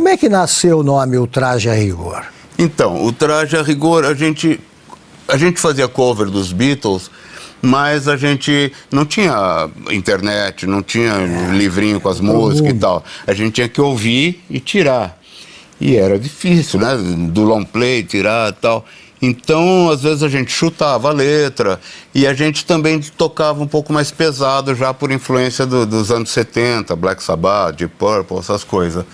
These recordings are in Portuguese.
Como é que nasceu o nome Ultraje a Rigor? Então, o Traje a Rigor, a gente fazia cover dos Beatles, mas a gente não tinha internet, não tinha livrinho com as músicas e tal. A gente tinha que ouvir e tirar. E era difícil, né? Do long play, tirar e tal. Então, às vezes a gente chutava a letra e a gente também tocava um pouco mais pesado já por influência dos anos 70, Black Sabbath, Deep Purple, essas coisas.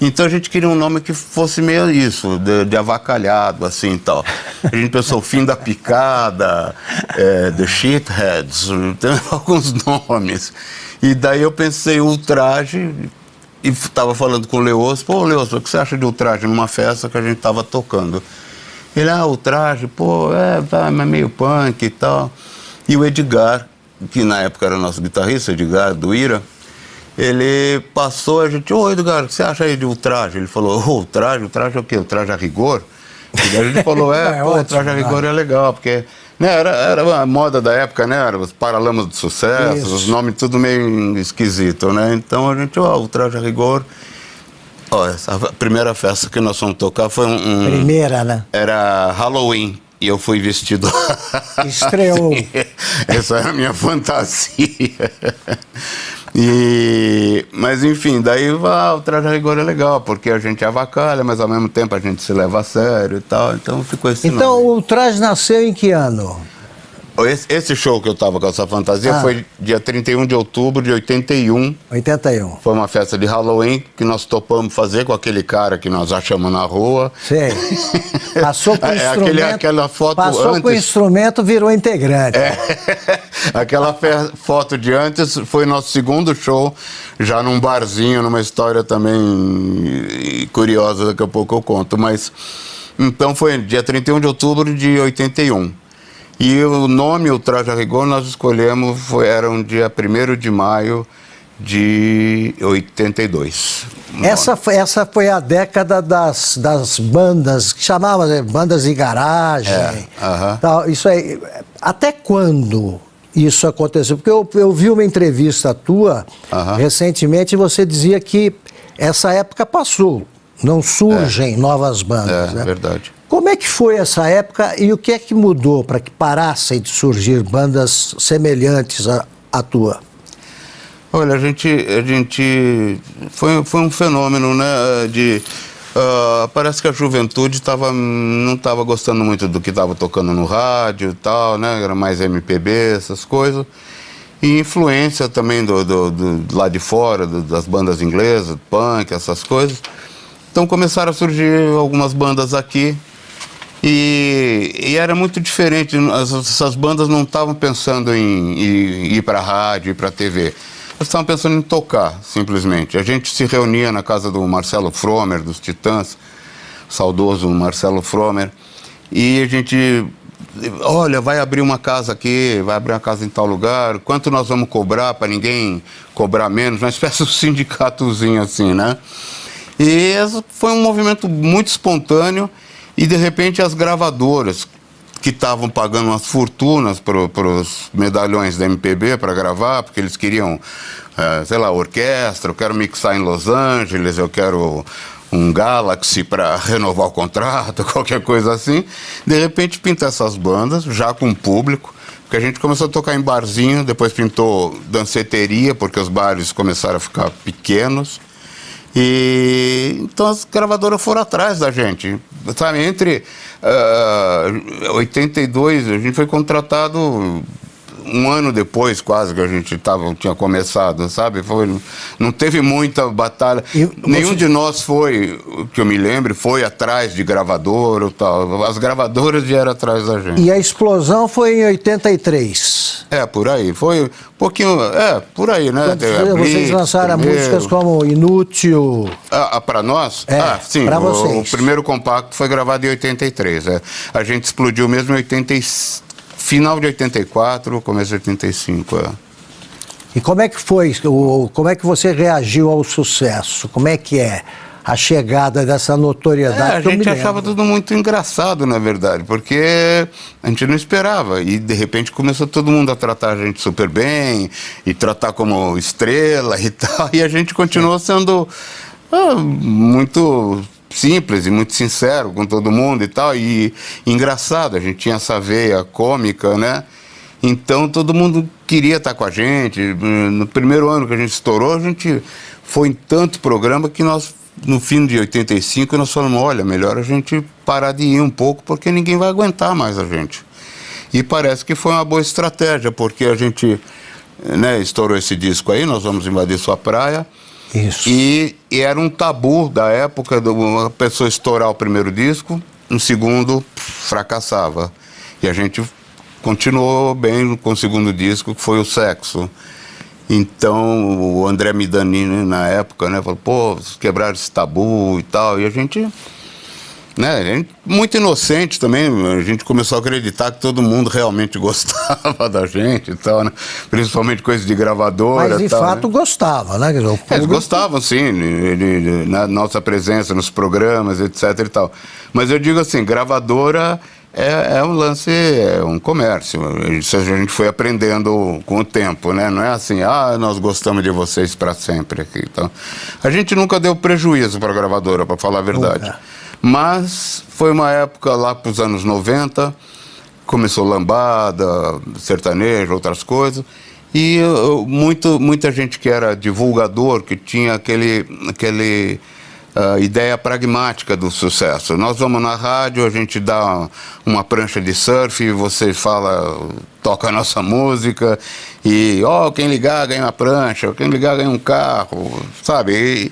Então a gente queria um nome que fosse meio isso, de avacalhado, assim e tal. A gente pensou o Fim da Picada, The Shitheads, tem alguns nomes. E daí eu pensei Ultraje e estava falando com o Leoz, pô, Leoz, o que você acha de Ultraje numa festa que a gente estava tocando? Ele, Ultraje, pô, mas meio punk e tal. E o Edgar, que na época era nosso guitarrista, Edgar, do Ira, ele passou, a gente, Edgar, o que você acha aí de Ultraje? Ele falou, Ultraje é o quê? Ultraje a Rigor? E daí a gente falou, Ultraje a Rigor é legal, porque né, era a moda da época, né? Era os Paralamas do Sucesso, os nomes tudo meio esquisito, né? Então a gente, Ultraje a Rigor. Essa primeira festa que nós fomos tocar foi Primeira, né? Era Halloween. E eu fui vestido... Estreou. Essa era a minha fantasia. Mas enfim, daí o Traje a Rigor é legal, porque a gente avacalha, mas ao mesmo tempo a gente se leva a sério e tal, então ficou esse nome. Então o Ultraje nasceu em que ano? Esse show que eu tava com essa fantasia foi dia 31 de outubro de 81. 81. Foi uma festa de Halloween que nós topamos fazer com aquele cara que nós achamos na rua. Sei. Passou com o instrumento, aquela foto passou antes. Com o instrumento, virou integrante. Aquela foto de antes foi nosso segundo show, já num barzinho, numa história também curiosa, daqui a pouco eu conto. Mas, então foi dia 31 de outubro de 81. E o nome Ultraje a Rigor nós escolhemos, era um dia 1º de maio de 82. Essa foi a década das bandas, que chamavam bandas de garagem. Tal, isso aí. Até quando isso aconteceu? Porque eu vi uma entrevista tua recentemente e você dizia que essa época passou, não surgem novas bandas. Né? Verdade. Como é que foi essa época e o que é que mudou para que parassem de surgir bandas semelhantes à tua? Olha, a gente foi um fenômeno, né? Parece que a juventude não estava gostando muito do que estava tocando no rádio e tal, né? Era mais MPB, essas coisas. E influência também do lá de fora, das bandas inglesas, punk, essas coisas. Então começaram a surgir algumas bandas aqui. E era muito diferente, essas bandas não estavam pensando em ir para a rádio, ir para a TV. Elas estavam pensando em tocar, simplesmente. A gente se reunia na casa do Marcelo Fromer, dos Titãs, saudoso Marcelo Fromer, e a gente, olha, vai abrir uma casa aqui, vai abrir uma casa em tal lugar, quanto nós vamos cobrar para ninguém cobrar menos, uma espécie de sindicatozinho assim, né? E foi um movimento muito espontâneo. E, de repente, as gravadoras que estavam pagando umas fortunas para os medalhões da MPB para gravar, porque eles queriam, sei lá, orquestra, eu quero mixar em Los Angeles, eu quero um Galaxy para renovar o contrato, qualquer coisa assim. De repente, pinta essas bandas, já com público, porque a gente começou a tocar em barzinho, depois pintou danceteria, porque os bares começaram a ficar pequenos. E então as gravadoras foram atrás da gente, sabe, entre 82, a gente foi contratado um ano depois quase que a gente tinha começado, sabe, não teve muita batalha, nenhum de nós foi, que eu me lembre, foi atrás de gravadora ou tal, as gravadoras vieram atrás da gente. E a explosão foi em 83? Por aí, foi um pouquinho, por aí, né? Vocês lançaram músicas como Inútil... Para nós? Sim, para vocês. O primeiro compacto foi gravado em 83, A gente explodiu mesmo em final de 84, começo de 85, E como é que foi? Como é que você reagiu ao sucesso? Como é que é a chegada dessa notoriedade? A gente achava tudo muito engraçado, na verdade, porque a gente não esperava. E, de repente, começou todo mundo a tratar a gente super bem, e tratar como estrela e tal. E a gente continuou sendo muito simples e muito sincero com todo mundo e tal, e engraçado, a gente tinha essa veia cômica, né? Então todo mundo queria estar com a gente. No primeiro ano que a gente estourou, a gente foi em tanto programa que nós, no fim de 85, nós falamos, olha, melhor a gente parar de ir um pouco, porque ninguém vai aguentar mais a gente. E parece que foi uma boa estratégia, porque a gente, né, estourou esse disco aí, Nós Vamos Invadir Sua Praia. Isso. E era um tabu da época, uma pessoa estourar o primeiro disco, no segundo fracassava. E a gente continuou bem com o segundo disco, que foi o Sexo. Então o André Midanini, na época, né, falou, pô, quebraram esse tabu e tal. E a gente, né, muito inocente também, a gente começou a acreditar que todo mundo realmente gostava da gente e tal, né? Principalmente coisa de gravadora. Mas de tal, fato né? gostava, né? Quer dizer, o Eles público- gostavam, sim, na nossa presença nos programas, etc e tal. Mas eu digo assim, gravadora é um lance, é um comércio. Isso a gente foi aprendendo com o tempo, né? Não é assim, nós gostamos de vocês para sempre aqui. Então, a gente nunca deu prejuízo para a gravadora, para falar a verdade. Nunca. Mas foi uma época lá para os anos 90, começou lambada, sertanejo, outras coisas. E muita gente que era divulgador, que tinha aquele ideia pragmática do sucesso. Nós vamos na rádio, a gente dá uma prancha de surf, você toca a nossa música, e quem ligar ganha uma prancha, quem ligar ganha um carro, sabe?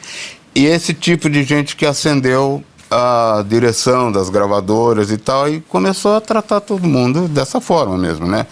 E esse tipo de gente que acendeu a direção das gravadoras e tal, e começou a tratar todo mundo dessa forma mesmo, né?